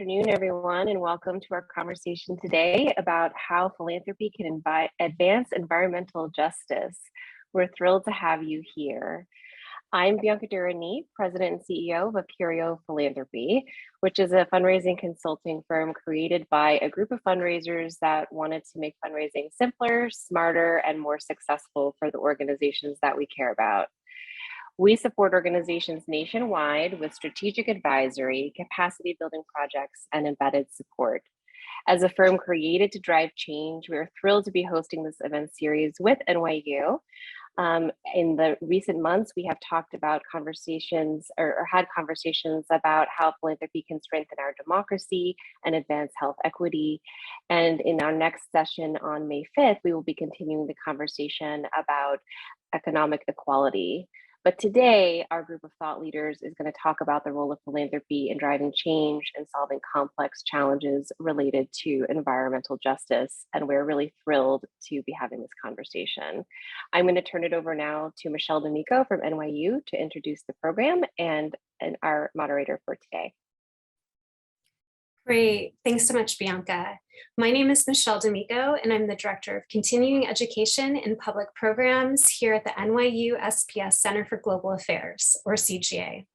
afternoon, everyone, and welcome to our conversation today about how philanthropy can advance environmental justice. We're thrilled to have you here. I'm Bianca Durrani, President and CEO of Role of Philanthropy, which is a fundraising consulting firm created by a group of fundraisers that wanted to make fundraising simpler, smarter, and more successful for the organizations that we care about. We support organizations nationwide with strategic advisory, capacity building projects, and embedded support. As a firm created to drive change, we are thrilled to be hosting this event series with NYU. In the recent months, we have talked about conversations or had conversations about how philanthropy can strengthen our democracy and advance health equity. And in our next session on May 5th, we will be continuing the conversation about economic equality. But today, our group of thought leaders is going to talk about the role of philanthropy in driving change and solving complex challenges related to environmental justice. And we're really thrilled to be having this conversation. I'm going to turn it over now to Michelle D'Amico from NYU to introduce the program and our moderator for today. Great. Thanks so much, Bianca. My name is Michelle D'Amico, and I'm the Director of Continuing Education and Public Programs here at the NYU SPS Center for Global Affairs, or CGA.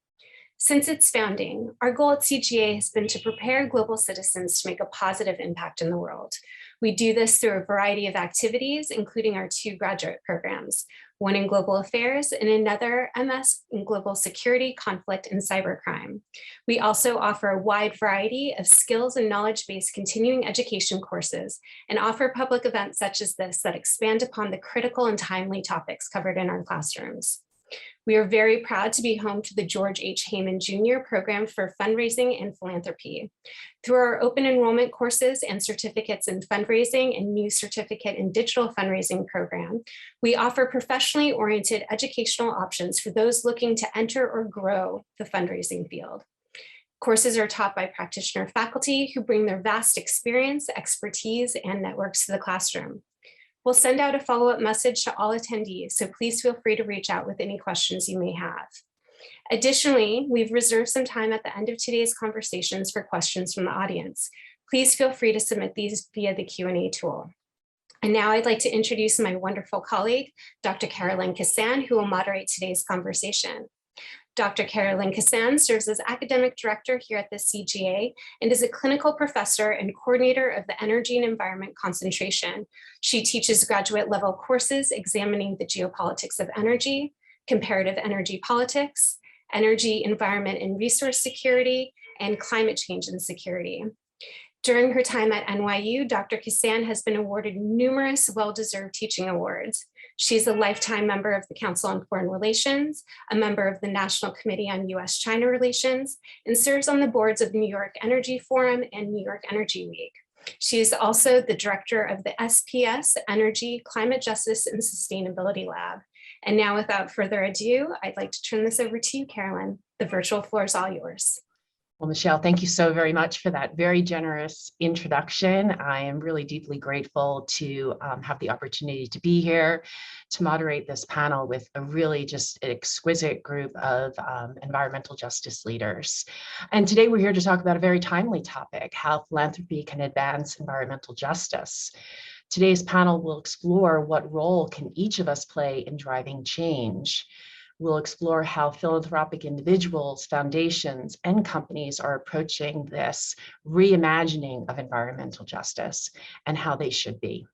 Since its founding, our goal at CGA has been to prepare global citizens to make a positive impact in the world. We do this through a variety of activities, including our 2 graduate programs, one in global affairs and another MS in global security, conflict, and cybercrime. We also offer a wide variety of skills and knowledge-based continuing education courses and offer public events such as this that expand upon the critical and timely topics covered in our classrooms. We are very proud to be home to the George H. Heyman Jr. Program for Fundraising and Philanthropy. Through our open enrollment courses and certificates in fundraising and new certificate in digital fundraising program, we offer professionally oriented educational options for those looking to enter or grow the fundraising field. Courses are taught by practitioner faculty who bring their vast experience, expertise, and networks to the classroom. We'll send out a follow-up message to all attendees, so please feel free to reach out with any questions you may have. Additionally, we've reserved some time at the end of today's conversations for questions from the audience. Please feel free to submit these via the Q&A tool. And now I'd like to introduce my wonderful colleague, Dr. Carolyn Kassan, who will moderate today's conversation. Dr. Carolyn Kassan serves as academic director here at the CGA and is a clinical professor and coordinator of the Energy and Environment concentration. She teaches graduate level courses examining the geopolitics of energy, comparative energy politics, energy, environment, and resource security, and climate change and security. During her time at NYU, Dr. Kassan has been awarded numerous well-deserved teaching awards. She's a lifetime member of the Council on Foreign Relations, a member of the National Committee on U.S.-China Relations, and serves on the boards of New York Energy Forum and New York Energy Week. She is also the director of the SPS Energy, Climate Justice, and Sustainability Lab. And now, without further ado, I'd like to turn this over to you, Carolyn. The virtual floor is all yours. Well, Michelle, thank you so very much for that very generous introduction. I am really deeply grateful to have the opportunity to be here to moderate this panel with a really just exquisite group of environmental justice leaders. And today we're here to talk about a very timely topic, how philanthropy can advance environmental justice. Today's panel will explore what role can each of us play in driving change. We'll explore how philanthropic individuals, foundations, and companies are approaching this reimagining of environmental justice and how they should be.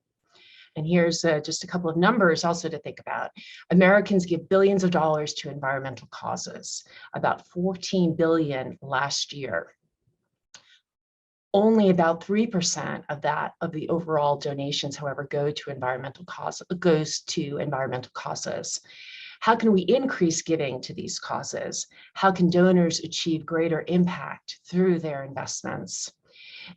And here's just a couple of numbers also to think about. Americans give billions of dollars to environmental causes, about 14 billion last year. Only about 3% of the overall donations, however, goes to environmental causes. How can we increase giving to these causes? How can donors achieve greater impact through their investments?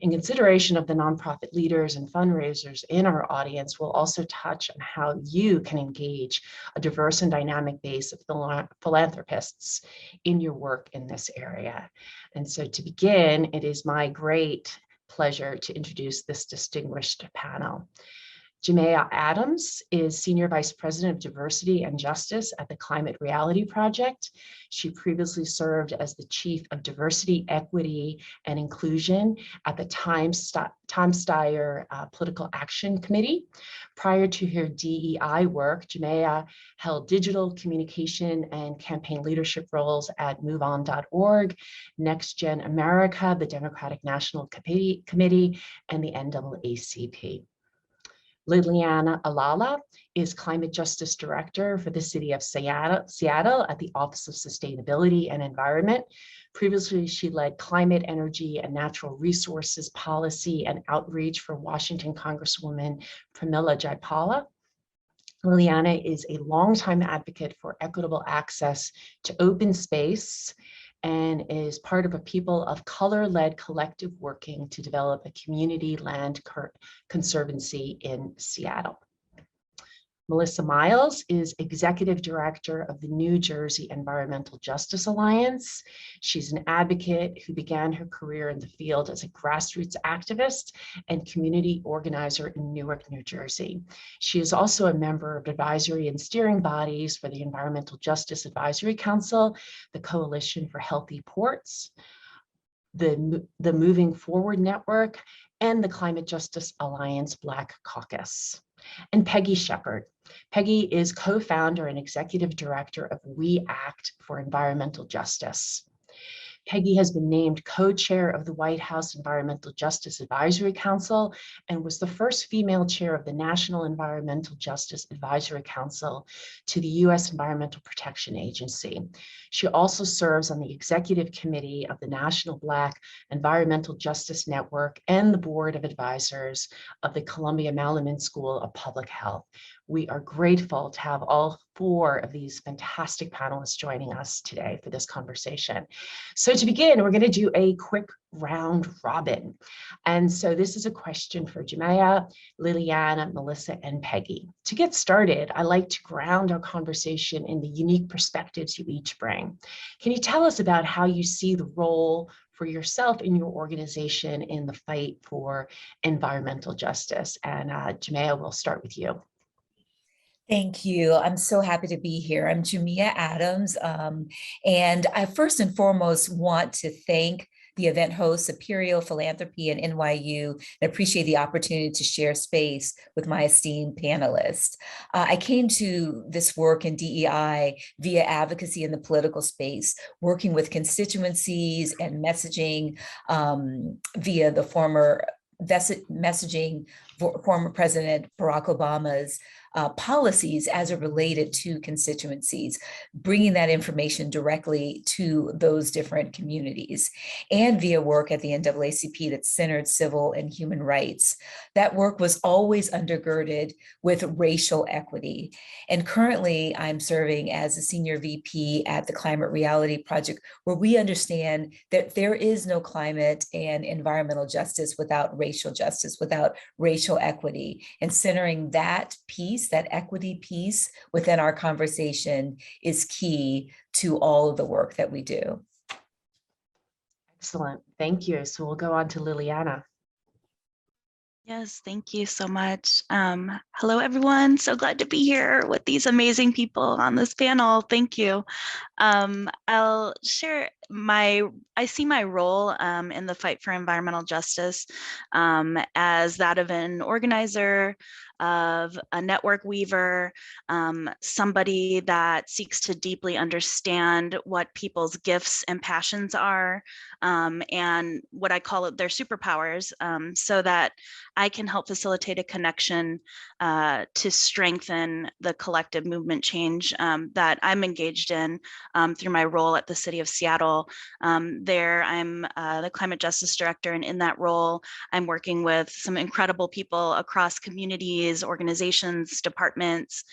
In consideration of the nonprofit leaders and fundraisers in our audience, we'll also touch on how you can engage a diverse and dynamic base of philanthropists in your work in this area. And so to begin, it is my great pleasure to introduce this distinguished panel. Jamaica Adams is Senior Vice President of Diversity and Justice at the Climate Reality Project. She previously served as the Chief of Diversity, Equity, and Inclusion at the Tom Steyer Political Action Committee. Prior to her DEI work, Jamaica held digital communication and campaign leadership roles at MoveOn.org, Next Gen America, the Democratic National Committee, and the NAACP. Liliana Alala is Climate Justice Director for the City of Seattle at the Office of Sustainability and Environment. Previously, she led climate, energy, and natural resources policy and outreach for Washington Congresswoman Pramila Jayapal. Liliana is a longtime advocate for equitable access to open space and is part of a People of Color-led collective working to develop a community land conservancy in Seattle. Melissa Miles is Executive Director of the New Jersey Environmental Justice Alliance. She's an advocate who began her career in the field as a grassroots activist and community organizer in Newark, New Jersey. She is also a member of advisory and steering bodies for the Environmental Justice Advisory Council, the Coalition for Healthy Ports, the Moving Forward Network, and the Climate Justice Alliance Black Caucus. And Peggy Shepard. Peggy is co-founder and executive director of We Act for Environmental Justice. Peggy has been named co-chair of the White House Environmental Justice Advisory Council and was the first female chair of the National Environmental Justice Advisory Council to the U.S. Environmental Protection Agency. She also serves on the executive committee of the National Black Environmental Justice Network and the board of advisors of the Columbia Mailman School of Public Health. We are grateful to have all four of these fantastic panelists joining us today for this conversation. So to begin, we're going to do a quick round robin. And so this is a question for Jamaica, Liliana, Melissa, and Peggy. To get started, I like to ground our conversation in the unique perspectives you each bring. Can you tell us about how you see the role for yourself in your organization in the fight for environmental justice? And Jamaica, we'll start with you. Thank you. I'm so happy to be here. I'm Jamaica Adams, and I first and foremost want to thank the event host, Role of Philanthropy and NYU, and appreciate the opportunity to share space with my esteemed panelists. I came to this work in DEI via advocacy in the political space, working with constituencies and messaging via the former President Barack Obama's policies as it related to constituencies, bringing that information directly to those different communities, and via work at the NAACP that centered civil and human rights. That work was always undergirded with racial equity. And currently I'm serving as a senior VP at the Climate Reality Project, where we understand that there is no climate and environmental justice without racial justice, without racial equity. And centering that piece, that equity piece within our conversation is key to all of the work that we do. Excellent, thank you. So we'll go on to Liliana. Yes, thank you so much. Hello, everyone. So glad to be here with these amazing people on this panel. Thank you. I'll share I see my role in the fight for environmental justice as that of an organizer, of a network weaver, somebody that seeks to deeply understand what people's gifts and passions are, and what I call it their superpowers, so that I can help facilitate a connection to strengthen the collective movement change that I'm engaged in through my role at the City of Seattle. There, I'm the Climate Justice Director, and in that role, I'm working with some incredible people across communities, organizations, departments,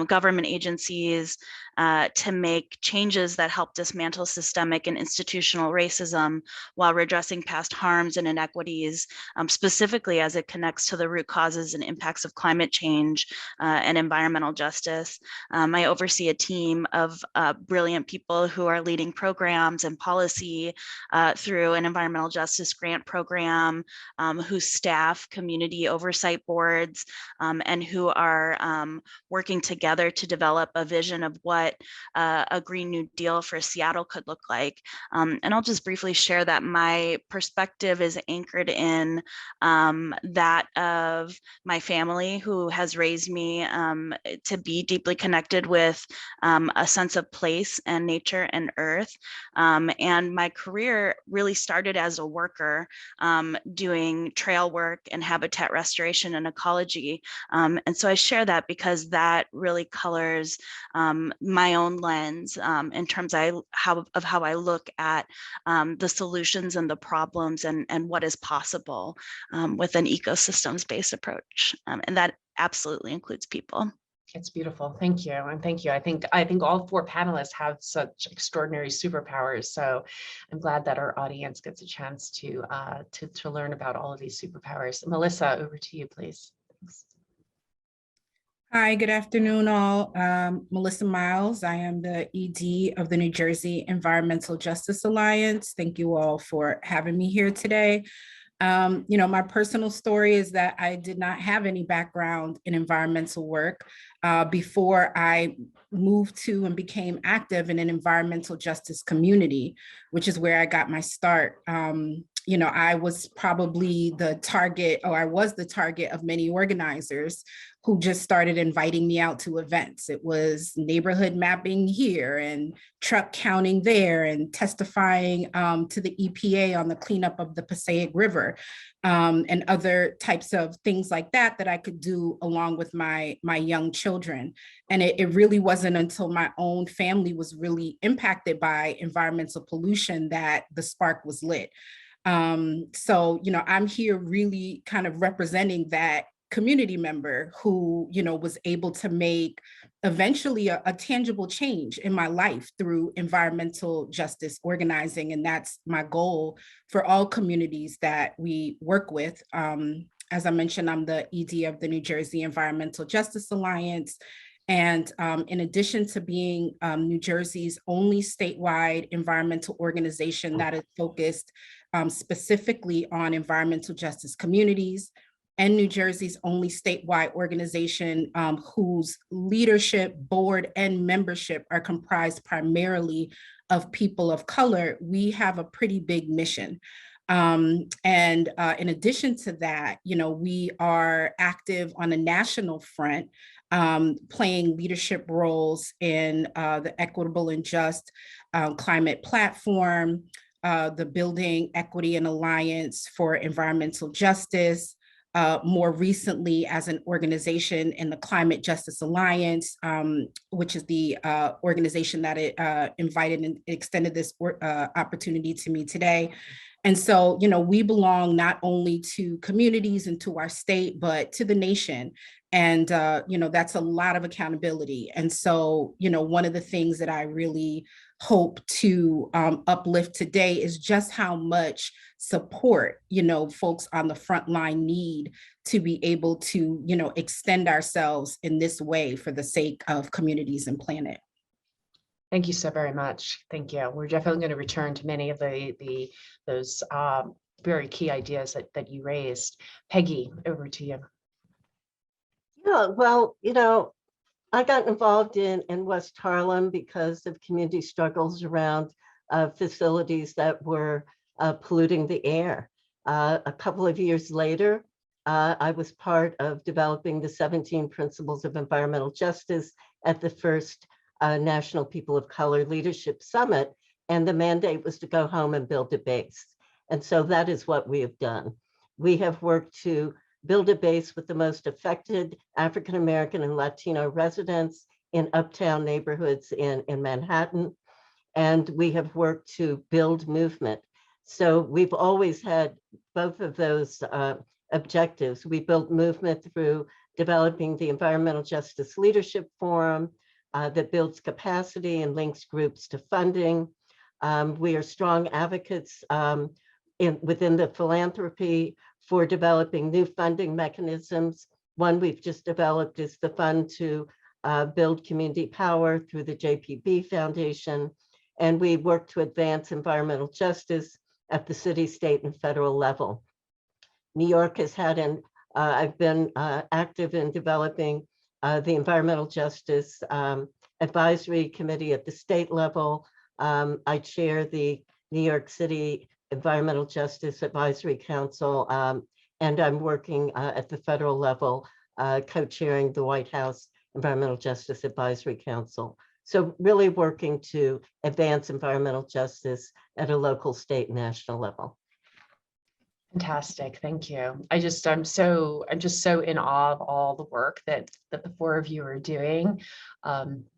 government agencies, to make changes that help dismantle systemic and institutional racism while redressing past harms and inequities, specifically as it connects to the root causes and impacts of climate change and environmental justice. I oversee a team of brilliant people who are leading programs and policy through an environmental justice grant program, who staff community oversight boards, and who are working together to develop a vision of what a Green New Deal for Seattle could look like. And I'll just briefly share that my perspective is anchored in that of my family, who has raised me to be deeply connected with a sense of place and nature and earth. And my career really started as a worker doing trail work and habitat restoration and ecology. And so I share that because that really colors my own lens in terms of how I look at the solutions and the problems and what is possible with an ecosystems-based approach. And that absolutely includes people. It's beautiful. Thank you. And thank you. I think all four panelists have such extraordinary superpowers. So I'm glad that our audience gets a chance to learn about all of these superpowers. Melissa, over to you, please. Thanks. Hi, good afternoon, all. Melissa Miles. I am the ED of the New Jersey Environmental Justice Alliance. Thank you all for having me here today. My personal story is that I did not have any background in environmental work before I moved to and became active in an environmental justice community, which is where I got my start. I was probably the target, or I was the target of many organizers who just started inviting me out to events. It was neighborhood mapping here and truck counting there and testifying to the EPA on the cleanup of the Passaic River and other types of things like that I could do along with my young children. And it really wasn't until my own family was really impacted by environmental pollution that the spark was lit. So I'm here really kind of representing that community member who, was able to make eventually a tangible change in my life through environmental justice organizing. And that's my goal for all communities that we work with. As I mentioned, I'm the ED of the New Jersey Environmental Justice Alliance. And in addition to being New Jersey's only statewide environmental organization that is focused specifically on environmental justice communities, and New Jersey's only statewide organization whose leadership, board, and membership are comprised primarily of people of color, we have a pretty big mission. And in addition to that, we are active on a national front, playing leadership roles in the Equitable and Just Climate Platform, the Building Equity and Alliance for Environmental Justice, more recently as an organization in the Climate Justice Alliance, which is the organization that invited and extended this opportunity to me today. And so, we belong not only to communities and to our state, but to the nation. And, that's a lot of accountability. And so, one of the things that I really hope to uplift today is just how much support, folks on the front line need to be able to, extend ourselves in this way for the sake of communities and planet. Thank you so very much. Thank you. We're definitely going to return to many of those very key ideas that you raised. Peggy, over to you. Yeah, well, I got involved in West Harlem because of community struggles around facilities that were polluting the air. A couple of years later, I was part of developing the 17 Principles of Environmental Justice at the first National People of Color Leadership Summit, and the mandate was to go home and build a base. And so that is what we have done. We have worked to build a base with the most affected African American and Latino residents in uptown neighborhoods in Manhattan. And we have worked to build movement. So we've always had both of those objectives. We built movement through developing the Environmental Justice Leadership Forum. that builds capacity and links groups to funding. We are strong advocates within the philanthropy for developing new funding mechanisms. One we've just developed is the fund to build community power through the JPB Foundation. And we work to advance environmental justice at the city, state, and federal level. New York has had I've been active in developing the Environmental Justice Advisory Committee at the state level. I chair the New York City Environmental Justice Advisory Council, and I'm working at the federal level, co-chairing the White House Environmental Justice Advisory Council. So really working to advance environmental justice at a local, state, and national level. Fantastic, thank you. I'm just so in awe of all the work that the four of you are doing.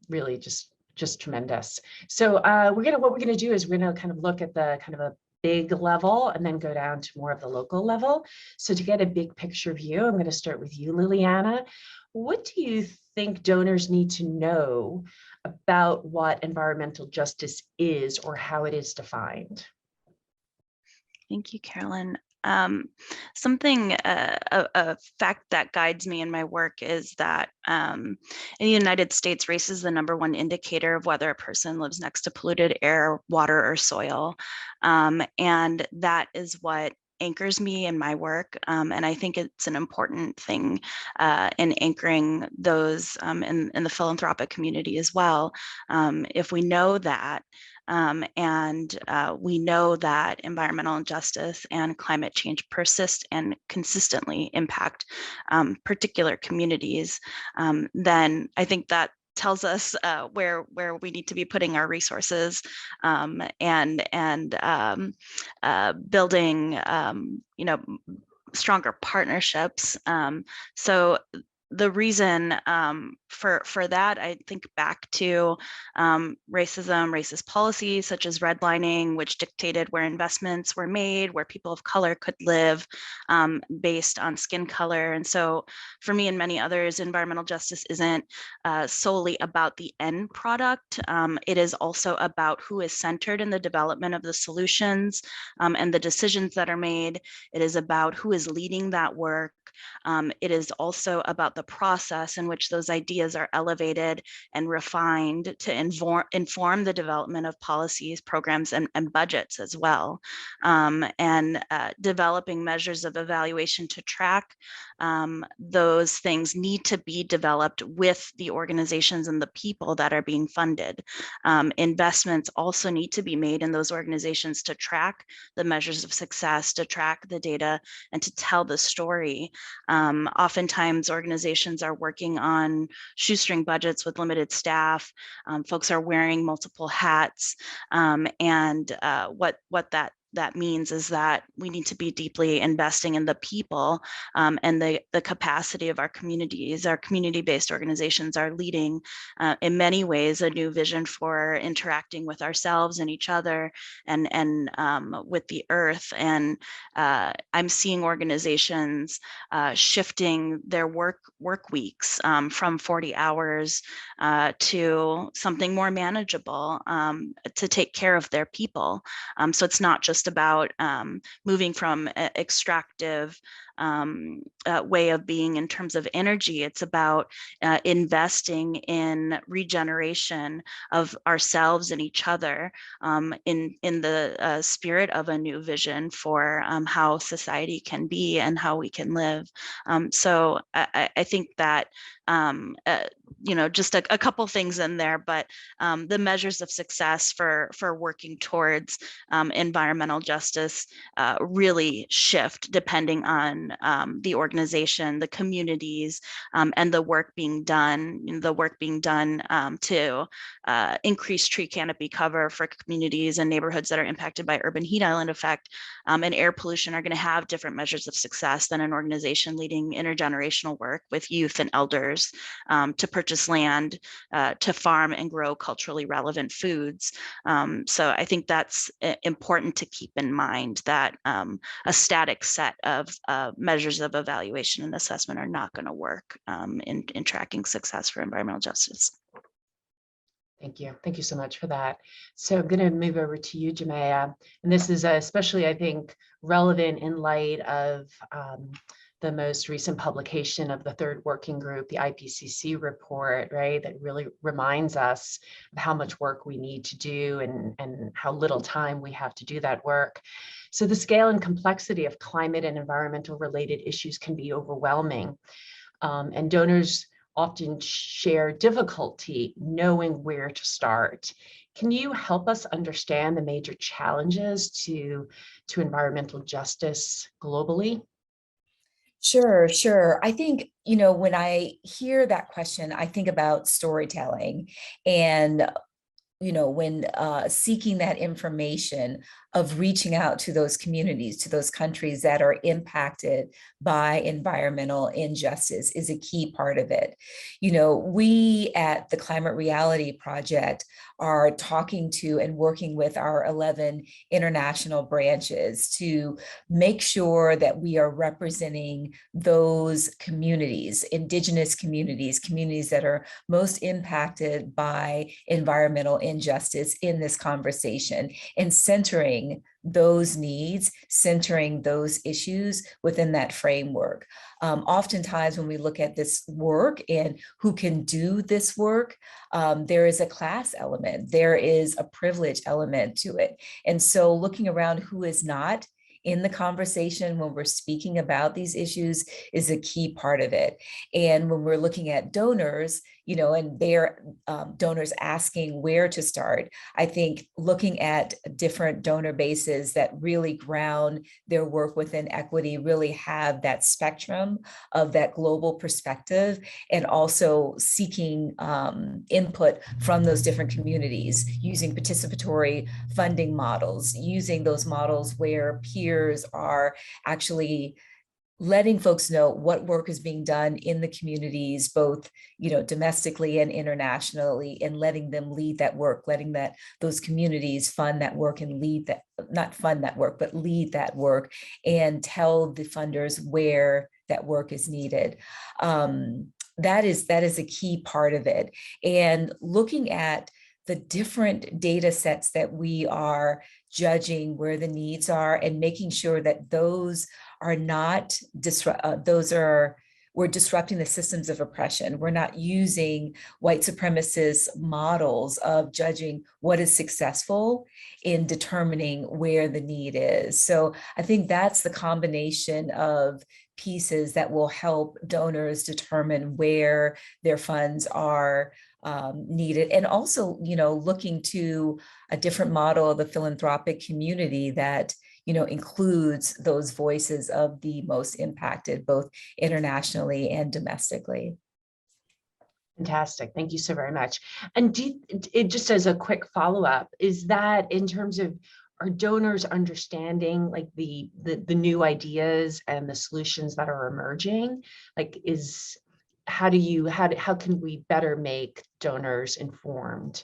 Really just tremendous. So what we're gonna do is we're gonna kind of look at the kind of a big level and then go down to more of the local level. So to get a big picture view, I'm gonna start with you, Liliana. What do you think donors need to know about what environmental justice is or how it is defined? Thank you, Carolyn. A fact that guides me in my work is that in the United States, race is the #1 indicator of whether a person lives next to polluted air, water, or soil. And that is what anchors me in my work. And I think it's an important thing in anchoring those in the philanthropic community as well. If we know that, we know that environmental injustice and climate change persist and consistently impact particular communities, then I think that tells us where we need to be putting our resources and building stronger partnerships. So the reason for that, I think back to racism, racist policies such as redlining, which dictated where investments were made, where people of color could live based on skin color. And so for me and many others, environmental justice isn't solely about the end product. It is also about who is centered in the development of the solutions and the decisions that are made. It is about who is leading that work. It is also about the process in which those ideas are elevated and refined to inform the development of policies, programs, and budgets as well. Developing measures of evaluation to track those things need to be developed with the organizations and the people that are being funded. Investments also need to be made in those organizations to track the measures of success, to track the data, and to tell the story. Oftentimes organizations are working on shoestring budgets with limited staff. Folks are wearing multiple hats. What that means is that we need to be deeply investing in the people and the capacity of our communities. Our community-based organizations are leading in many ways a new vision for interacting with ourselves and each other and with the earth. And I'm seeing organizations shifting their work weeks from 40 hours to something more manageable to take care of their people. So it's not just about moving from extractive way of being in terms of energy. It's about investing in regeneration of ourselves and each other in the spirit of a new vision for how society can be and how we can live. So I think that just a couple things in there, but the measures of success for working towards environmental justice really shift depending on the organization, the communities, and the work being done. To increase tree canopy cover for communities and neighborhoods that are impacted by urban heat island effect and air pollution are going to have different measures of success than an organization leading intergenerational work with youth and elders to purchase land, to farm and grow culturally relevant foods. So I think that's important to keep in mind, that a static set of measures of evaluation and assessment are not going to work in tracking success for environmental justice. Thank you. Thank you so much for that. So I'm going to move over to you, Jamaica. And this is especially, I think, relevant in light of the most recent publication of the third working group, the IPCC report, right? That really reminds us of how much work we need to do and how little time we have to do that work. So the scale and complexity of climate and environmental related issues can be overwhelming. And donors often share difficulty knowing where to start. Can you help us understand the major challenges to environmental justice globally? Sure. I think, when I hear that question, I think about storytelling and when seeking that information of reaching out to those communities, to those countries that are impacted by environmental injustice is a key part of it. We at the Climate Reality Project are talking to and working with our 11 international branches to make sure that we are representing those communities, indigenous communities, communities that are most impacted by environmental injustice in this conversation, and centering those needs, centering those issues within that framework. Oftentimes when we look at this work and who can do this work, there is a class element, there is a privilege element to it. And so looking around who is not in the conversation when we're speaking about these issues is a key part of it. And when we're looking at donors, and their donors asking where to start, I think looking at different donor bases that really ground their work within equity, really have that spectrum of that global perspective, and also seeking input from those different communities, using participatory funding models, using those models where peers are actually letting folks know what work is being done in the communities, both domestically and internationally, and letting them lead that work, letting those communities fund that work and lead that, not fund that work, but lead that work and tell the funders where that work is needed. That is a key part of it. And looking at the different data sets that we are judging where the needs are, and making sure that those are not we're disrupting the systems of oppression. We're not using white supremacist models of judging what is successful in determining where the need is. So I think that's the combination of pieces that will help donors determine where their funds are needed, and also, looking to a different model of the philanthropic community that, includes those voices of the most impacted, both internationally and domestically. Fantastic. Thank you so very much. And just as a quick follow-up, is that in terms of our donors understanding like the new ideas and the solutions that are emerging? Like, how can we better make donors informed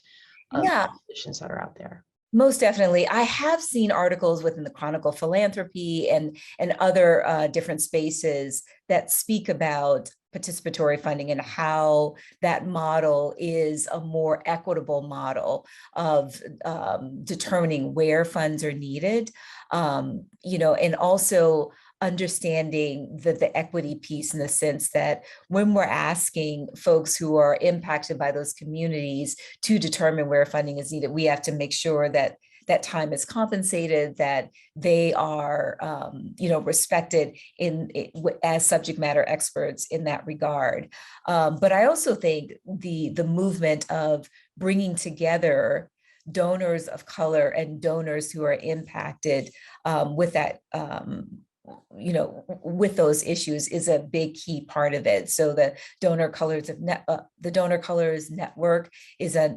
of the solutions that are out there? Most definitely. I have seen articles within the Chronicle of Philanthropy and other different spaces that speak about participatory funding and how that model is a more equitable model of determining where funds are needed, and also understanding the equity piece, in the sense that when we're asking folks who are impacted by those communities to determine where funding is needed, we have to make sure that that time is compensated, that they are, respected as subject matter experts in that regard. But I also think the movement of bringing together donors of color and donors who are impacted with that, with those issues is a big key part of it. So the Donor Colors Network is a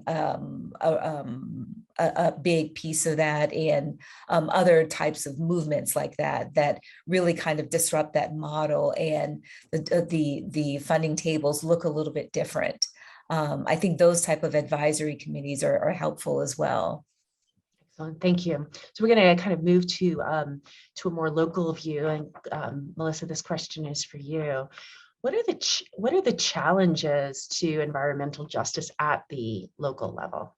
big piece of that, and other types of movements like that really kind of disrupt that model, and the funding tables look a little bit different. I think those type of advisory committees are helpful as well. Excellent, thank you. So we're going to kind of move to a more local view, and Melissa, this question is for you. What are the challenges to environmental justice at the local level?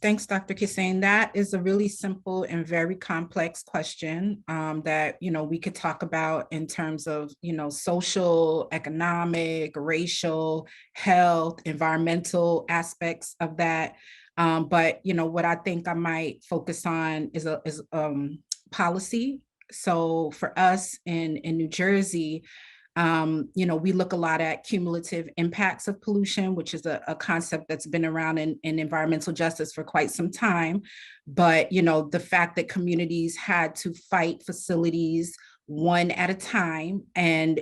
Thanks, Dr. Kissane. That is a really simple and very complex question that, we could talk about in terms of, social, economic, racial, health, environmental aspects of that. But, what I think I might focus on is policy. So for us in New Jersey, we look a lot at cumulative impacts of pollution, which is a concept that's been around in environmental justice for quite some time. But, the fact that communities had to fight facilities one at a time, and,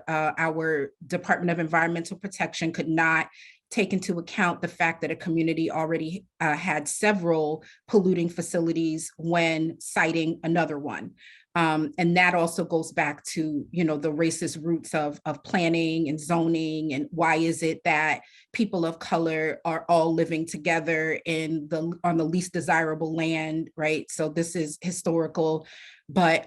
our Department of Environmental Protection could not take into account the fact that a community already had several polluting facilities when citing another one. And that also goes back to, the racist roots of planning and zoning, and why is it that people of color are all living together on the least desirable land, right? So this is historical, but,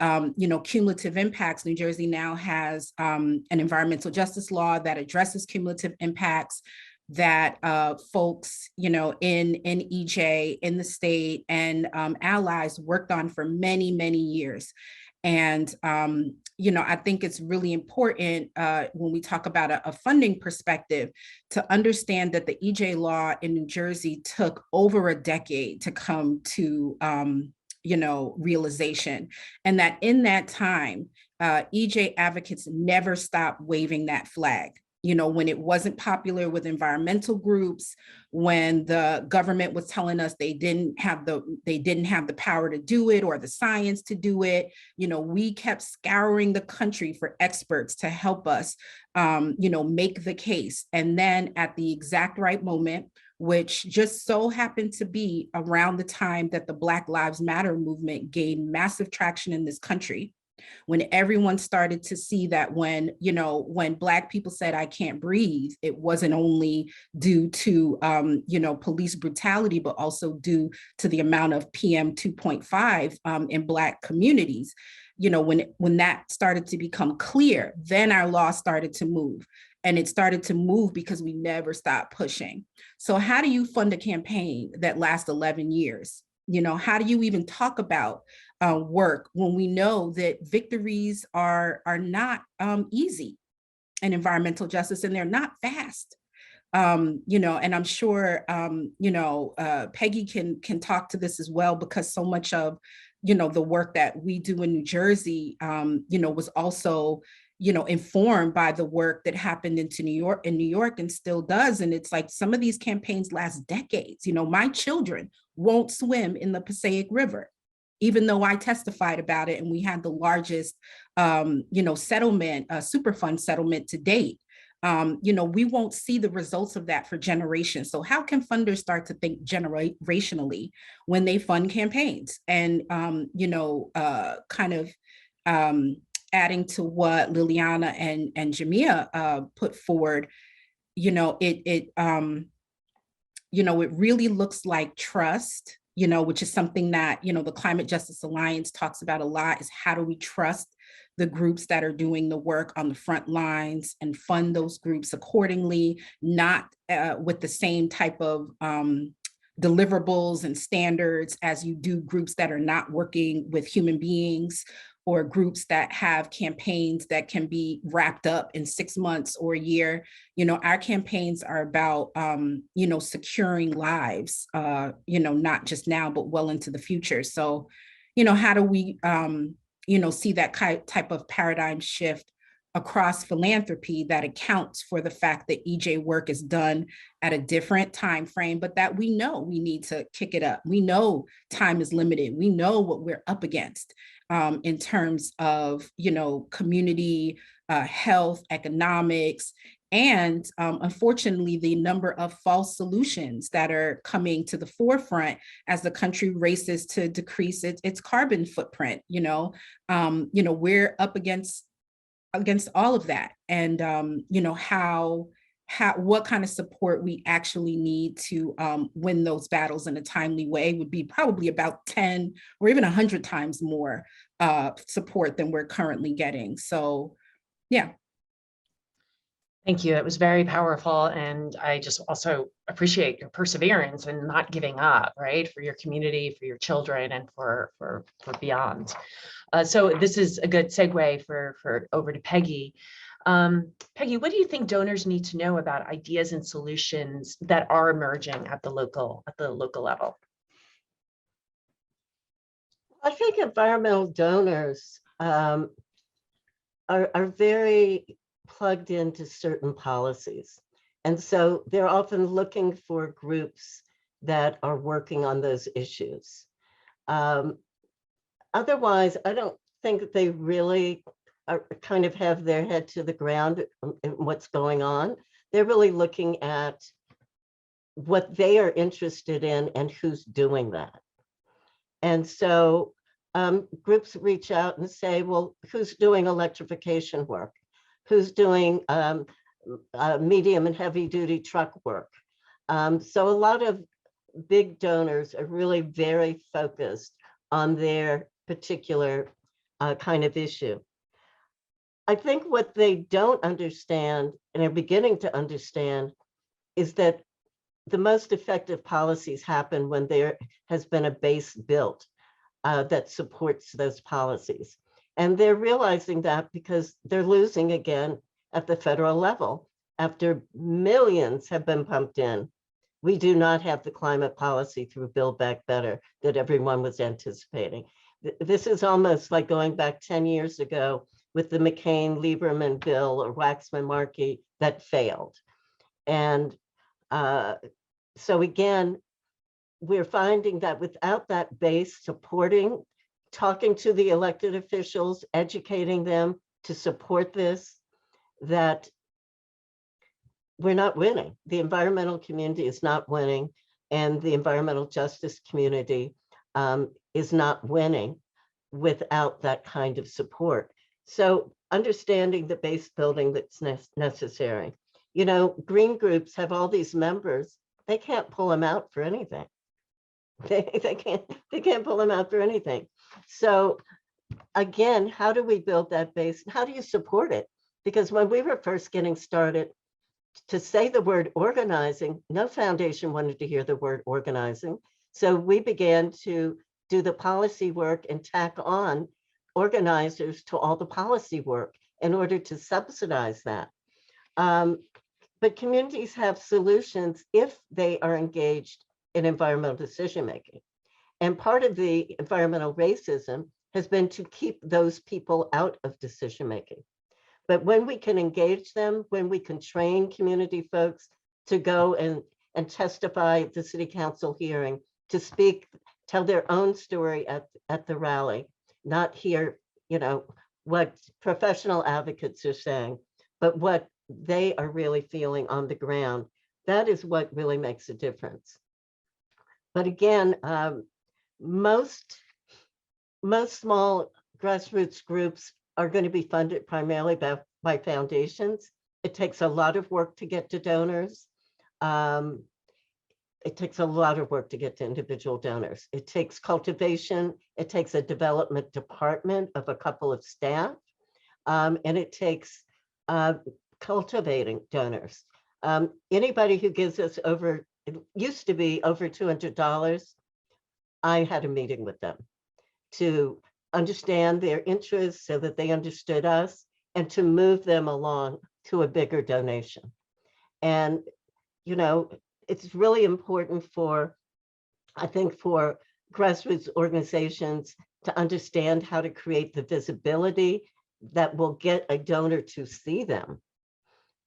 cumulative impacts. New Jersey now has an environmental justice law that addresses cumulative impacts that folks, in EJ, in the state, and allies worked on for many, many years. And, I think it's really important when we talk about a funding perspective to understand that the EJ law in New Jersey took over a decade to come to, realization. And that in that time, EJ advocates never stopped waving that flag. When it wasn't popular with environmental groups, when the government was telling us they didn't have the power to do it or the science to do it, we kept scouring the country for experts to help us, make the case. And then at the exact right moment, which just so happened to be around the time that the Black Lives Matter movement gained massive traction in this country, when everyone started to see that when Black people said, I can't breathe, it wasn't only due to, police brutality, but also due to the amount of PM 2.5 in Black communities. When that started to become clear, then our law started to move. And it started to move because we never stopped pushing. So how do you fund a campaign that lasts 11 years? How do you even talk about work when we know that victories are not easy in environmental justice, and they're not fast? And I'm sure, Peggy can talk to this as well, because so much of, the work that we do in New Jersey, was also, informed by the work that happened in New York and still does. And it's like some of these campaigns last decades. My children won't swim in the Passaic River, even though I testified about it and we had the largest, settlement, Superfund settlement to date. We won't see the results of that for generations. So how can funders start to think generationally when they fund campaigns? And, adding to what Liliana and Jamia put forward, it really looks like trust, which is something that, the Climate Justice Alliance talks about a lot, is how do we trust the groups that are doing the work on the front lines and fund those groups accordingly, not with the same type of deliverables and standards as you do groups that are not working with human beings, or groups that have campaigns that can be wrapped up in 6 months or a year. Our campaigns are about, securing lives, not just now, but well into the future. So, how do we, see that type of paradigm shift across philanthropy that accounts for the fact that EJ work is done at a different time frame, but that we know we need to kick it up. We know time is limited. We know what we're up against in terms of, community, health, economics, and unfortunately, the number of false solutions that are coming to the forefront as the country races to decrease its carbon footprint. We're up against all of that, and what kind of support we actually need to win those battles in a timely way would be probably about 10 or even 100 times more support than we're currently getting. So Yeah. Thank you. It was very powerful. And I just also appreciate your perseverance and not giving up, right? For your community, for your children, and for beyond. So this is a good segue for over to Peggy. Peggy, what do you think donors need to know about ideas and solutions that are emerging at the local level? I think environmental donors are very plugged into certain policies. And so they're often looking for groups that are working on those issues. Otherwise, I don't think that they really kind of have their head to the ground in what's going on. They're really looking at what they are interested in and who's doing that. And so groups reach out and say, well, who's doing electrification work? Who's doing medium and heavy duty truck work? So a lot of big donors are really very focused on their particular kind of issue. I think what they don't understand and are beginning to understand is that the most effective policies happen when there has been a base built that supports those policies. And they're realizing that because they're losing again at the federal level. After millions have been pumped in, we do not have the climate policy through Build Back Better that everyone was anticipating. This is almost like going back 10 years ago with the McCain-Lieberman bill or Waxman-Markey that failed. And so again, we're finding that without that base supporting, talking to the elected officials, educating them to support this, that we're not winning. The environmental community is not winning, and the environmental justice community is not winning without that kind of support. So understanding the base building that's necessary. You know, green groups have all these members. They can't pull them out for anything. They can't pull them out for anything. So again, how do we build that base? How do you support it? Because when we were first getting started, to say the word organizing, no foundation wanted to hear the word organizing. So we began to do the policy work and tack on organizers to all the policy work in order to subsidize that. But communities have solutions if they are engaged in environmental decision-making. And part of the environmental racism has been to keep those people out of decision-making. But when we can engage them, when we can train community folks to go and testify at the city council hearing, to speak, tell their own story at the rally, not hear, you know, what professional advocates are saying, but what they are really feeling on the ground. That is what really makes a difference. But again, most small grassroots groups are going to be funded primarily by foundations. It takes a lot of work to get to donors. It takes a lot of work to get to individual donors. It takes cultivation. It takes a development department of a couple of staff. And it takes cultivating donors. Anybody who gives us over, it used to be over $200, I had a meeting with them to understand their interests so that they understood us and to move them along to a bigger donation. And, you know, it's really important for, I think, for grassroots organizations to understand how to create the visibility that will get a donor to see them.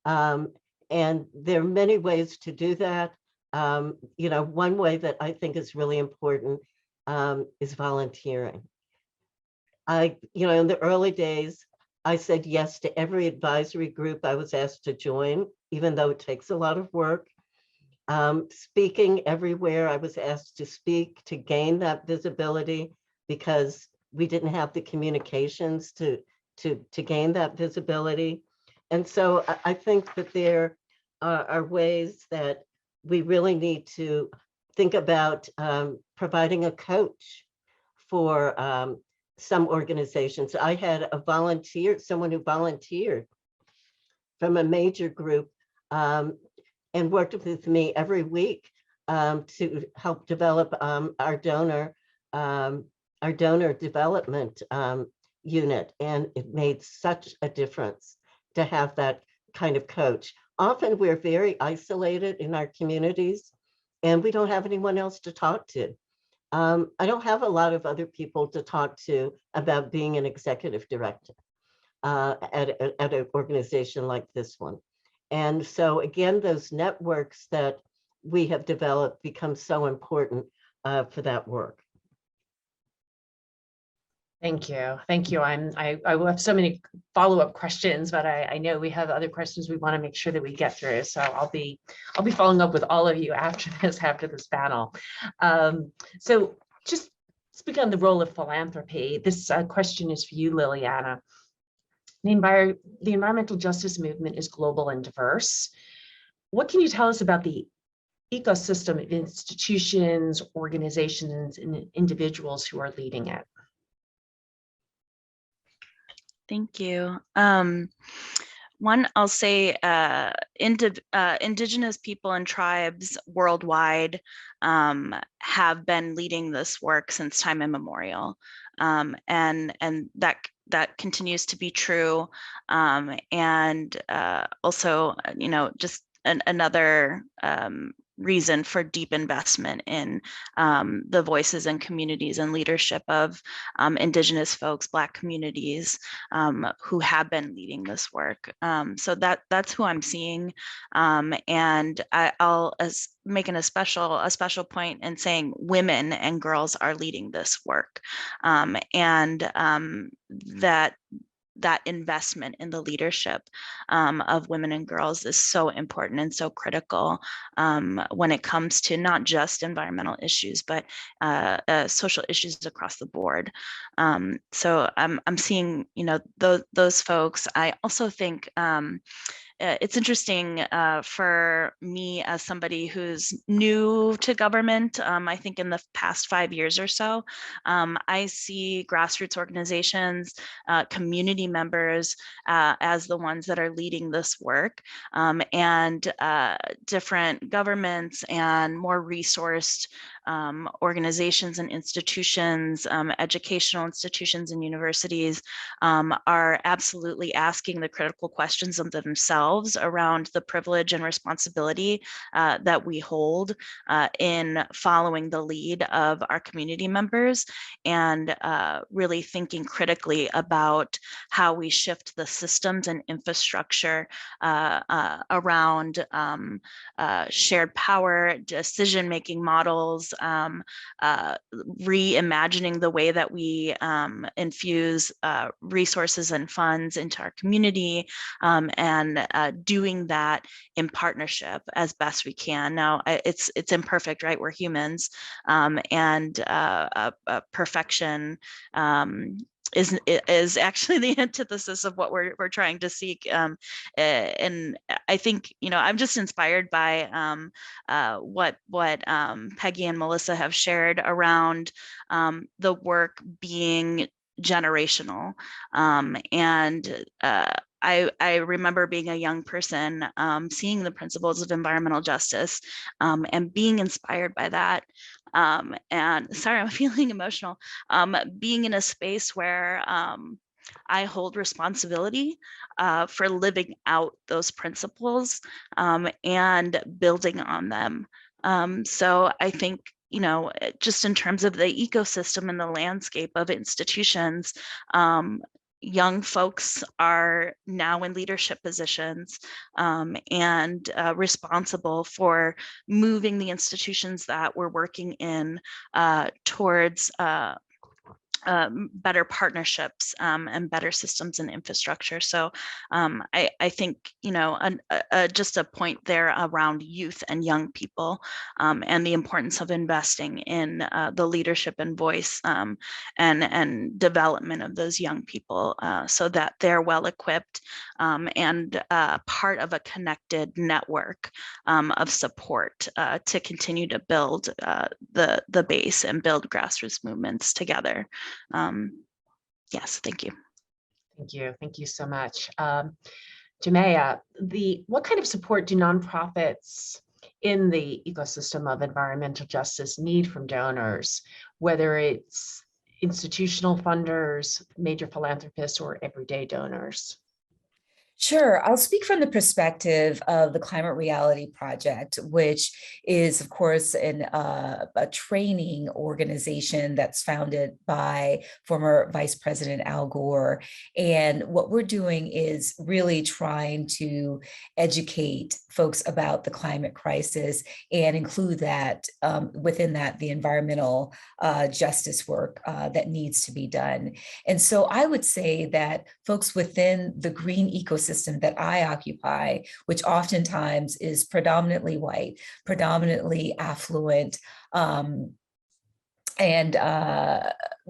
And there are many ways to do that. You know, one way that I think is really important is volunteering. You know, in the early days, I said yes to every advisory group I was asked to join, even though it takes a lot of work. Speaking everywhere I was asked to speak to gain that visibility because we didn't have the communications to gain that visibility. And so I think that there are ways that we really need to think about providing a coach for some organizations. I had a volunteer, someone who volunteered from a major group and worked with me every week to help develop our donor development unit. And it made such a difference to have that kind of coach. Often we're very isolated in our communities and we don't have anyone else to talk to. I don't have a lot of other people to talk to about being an executive director at an organization like this one. And so again, those networks that we have developed become so important for that work. Thank you. Thank you. I will have so many follow-up questions, but I know we have other questions we want to make sure that we get through. So I'll be following up with all of you after this panel. So just speaking on the role of philanthropy, this question is for you, Liliana. The environmental justice movement is global and diverse. What can you tell us about the ecosystem of institutions, organizations, and individuals who are leading it? Thank you. One, I'll say indigenous people and tribes worldwide have been leading this work since time immemorial. And that continues to be true. And also, just another reason for deep investment in the voices and communities and leadership of Indigenous folks, Black communities who have been leading this work. So that's who I'm seeing. And I'll making a special point in saying women and girls are leading this work. And that investment in the leadership of women and girls is so important and so critical when it comes to not just environmental issues, but social issues across the board. So I'm seeing, those folks. I also think it's interesting for me as somebody who's new to government. I think in the past 5 years or so, I see grassroots organizations, community members as the ones that are leading this work, and different governments and more resourced organizations and institutions, educational institutions and universities are absolutely asking the critical questions of themselves around the privilege and responsibility that we hold in following the lead of our community members, and really thinking critically about how we shift the systems and infrastructure around shared power, decision-making models, reimagining the way that we infuse resources and funds into our community, and doing that in partnership as best we can. Now, it's imperfect, right? We're humans, and perfection is actually the antithesis of what we're trying to seek. And I think, I'm just inspired by what Peggy and Melissa have shared around the work being generational. And I remember being a young person, seeing the principles of environmental justice and being inspired by that. And sorry, I'm feeling emotional. Being in a space where I hold responsibility for living out those principles and building on them. So I think, just in terms of the ecosystem and the landscape of institutions, young folks are now in leadership positions and responsible for moving the institutions that we're working in towards better partnerships and better systems and infrastructure. So I think, just a point there around youth and young people and the importance of investing in the leadership and voice and development of those young people so that they're well equipped and part of a connected network of support to continue to build the base and build grassroots movements together. Yes, thank you. Thank you. Thank you so much. Jamaica, what kind of support do nonprofits in the ecosystem of environmental justice need from donors, whether it's institutional funders, major philanthropists, or everyday donors? Sure. I'll speak from the perspective of the Climate Reality Project, which is, of course, a training organization that's founded by former Vice President Al Gore. And what we're doing is really trying to educate folks about the climate crisis and include that within that the environmental justice work that needs to be done. And so I would say that folks within the green ecosystem that I occupy, which oftentimes is predominantly white, predominantly affluent, and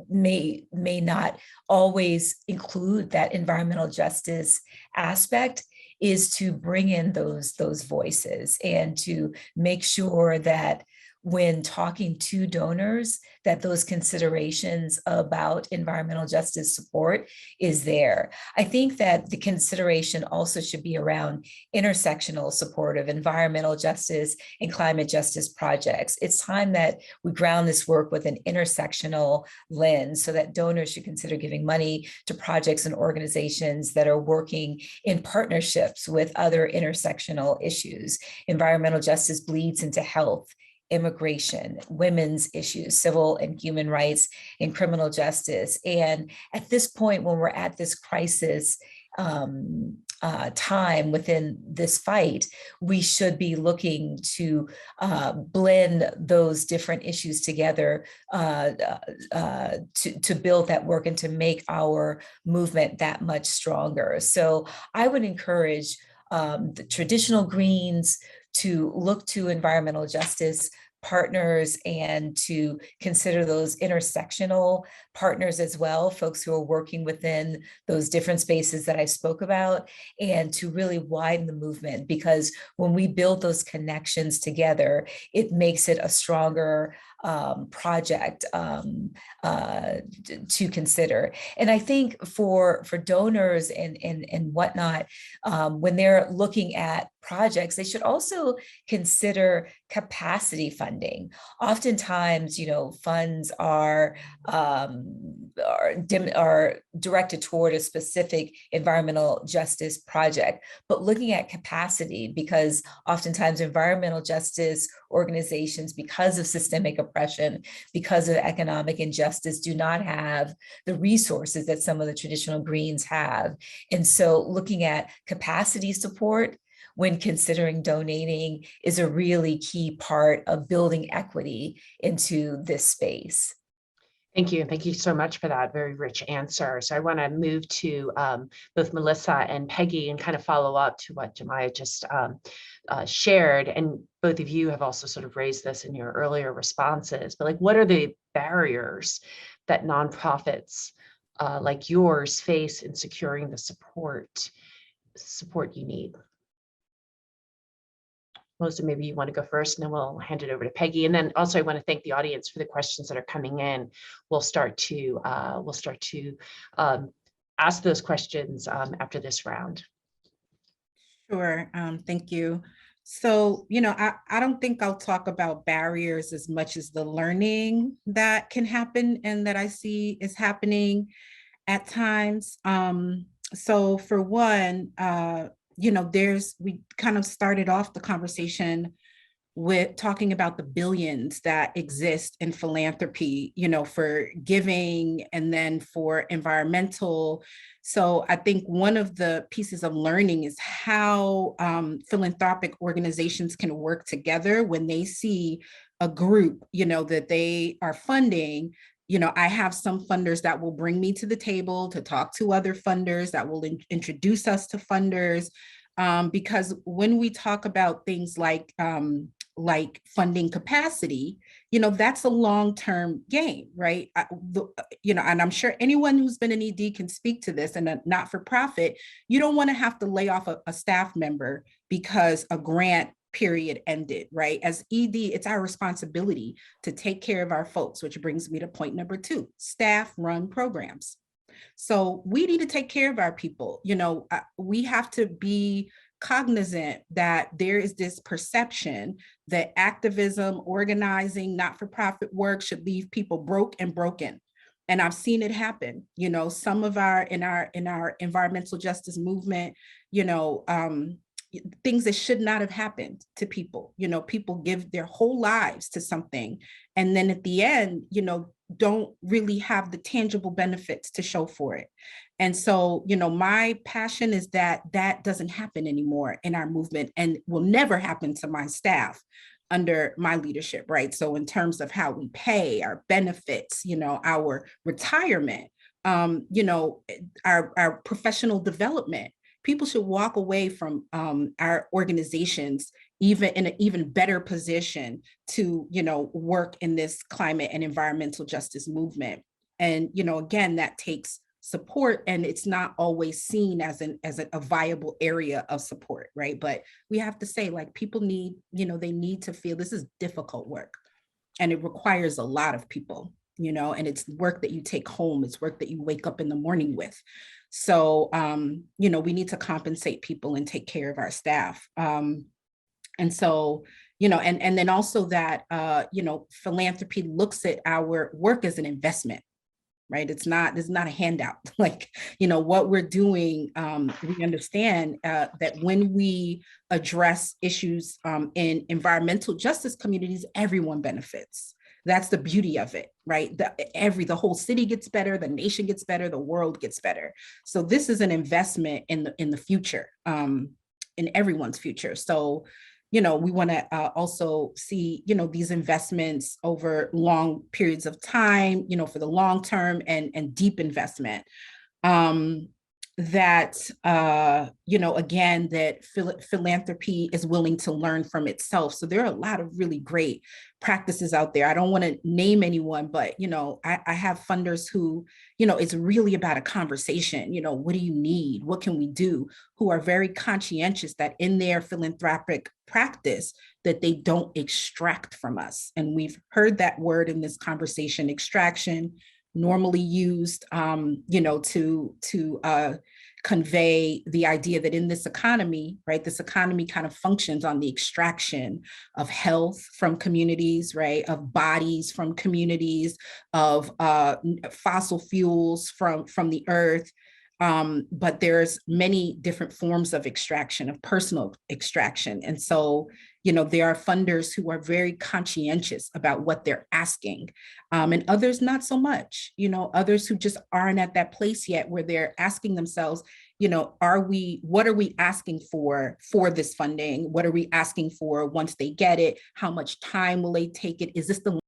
may not always include that environmental justice aspect, is to bring in those voices and to make sure that when talking to donors, that those considerations about environmental justice support is there. I think that the consideration also should be around intersectional support of environmental justice and climate justice projects. It's time that we ground this work with an intersectional lens so that donors should consider giving money to projects and organizations that are working in partnerships with other intersectional issues. Environmental justice bleeds into health, immigration, women's issues, civil and human rights, and criminal justice. And at this point, when we're at this crisis time within this fight, we should be looking to blend those different issues together to build that work and to make our movement that much stronger. So I would encourage the traditional Greens to look to environmental justice partners and to consider those intersectional partners as well, folks who are working within those different spaces that I spoke about, and to really widen the movement, because when we build those connections together, it makes it a stronger project to consider. And I think for donors and whatnot, when they're looking at projects, they should also consider capacity funding. Oftentimes, funds are directed toward a specific environmental justice project, but looking at capacity, because oftentimes environmental justice organizations, because of systemic oppression, because of economic injustice, do not have the resources that some of the traditional Greens have. And so looking at capacity support when considering donating is a really key part of building equity into this space. Thank you. Thank you so much for that very rich answer. So I want to move to both Melissa and Peggy and kind of follow up to what Jamaica just shared. And both of you have also sort of raised this in your earlier responses, but what are the barriers that nonprofits like yours face in securing the support you need? Melissa, maybe you want to go first, and then we'll hand it over to Peggy. And then also I want to thank the audience for the questions that are coming in. We'll start to ask those questions after this round. Sure, thank you. So, I don't think I'll talk about barriers as much as the learning that can happen and that I see is happening at times. So for one, we kind of started off the conversation with talking about the billions that exist in philanthropy, for giving and then for environmental. So I think one of the pieces of learning is how philanthropic organizations can work together when they see a group, that they are funding. I have some funders that will bring me to the table to talk to other funders that will introduce us to funders. Because when we talk about things like funding capacity, that's a long-term game, right? And I'm sure anyone who's been an ED can speak to this. And a not-for-profit, you don't want to have to lay off a staff member because a grant period ended, right? As ED, it's our responsibility to take care of our folks, which brings me to point number 2, staff-run programs. So we need to take care of our people. We have to be cognizant that there is this perception that activism, organizing, not-for-profit work should leave people broke and broken. And I've seen it happen. Some of in our environmental justice movement, things that should not have happened to people. People give their whole lives to something, and then at the end, don't really have the tangible benefits to show for it. And so, my passion is that that doesn't happen anymore in our movement, and will never happen to my staff under my leadership, right? So in terms of how we pay, our benefits, our retirement, our professional development, people should walk away from our organizations even in an even better position to, work in this climate and environmental justice movement. And, again, that takes support, and it's not always seen as a viable area of support, right? But we have to say, like, people need, they need to feel this is difficult work, and it requires a lot of people, and it's work that you take home, it's work that you wake up in the morning with. So, we need to compensate people and take care of our staff. And so, and then also that, philanthropy looks at our work as an investment, right? This is not a handout. Like, what we're doing, we understand that when we address issues in environmental justice communities, everyone benefits. That's the beauty of it, right? The whole city gets better, the nation gets better, the world gets better. So this is an investment in the future, in everyone's future. So, we want to also see, these investments over long periods of time, for the long term, and deep investment. That, again, that philanthropy is willing to learn from itself. So there are a lot of really great practices out there. I don't want to name anyone, but, I have funders who, it's really about a conversation. What do you need? What can we do? Who are very conscientious that in their philanthropic practice, that they don't extract from us. And we've heard that word in this conversation, extraction, normally used, to convey the idea that in this economy, right, this economy kind of functions on the extraction of health from communities, right, of bodies from communities, of fossil fuels from the earth. But there's many different forms of extraction, of personal extraction. And so, there are funders who are very conscientious about what they're asking, and others not so much, others who just aren't at that place yet where they're asking themselves, what are we asking for this funding? What are we asking for once they get it? How much time will they take it? Is this the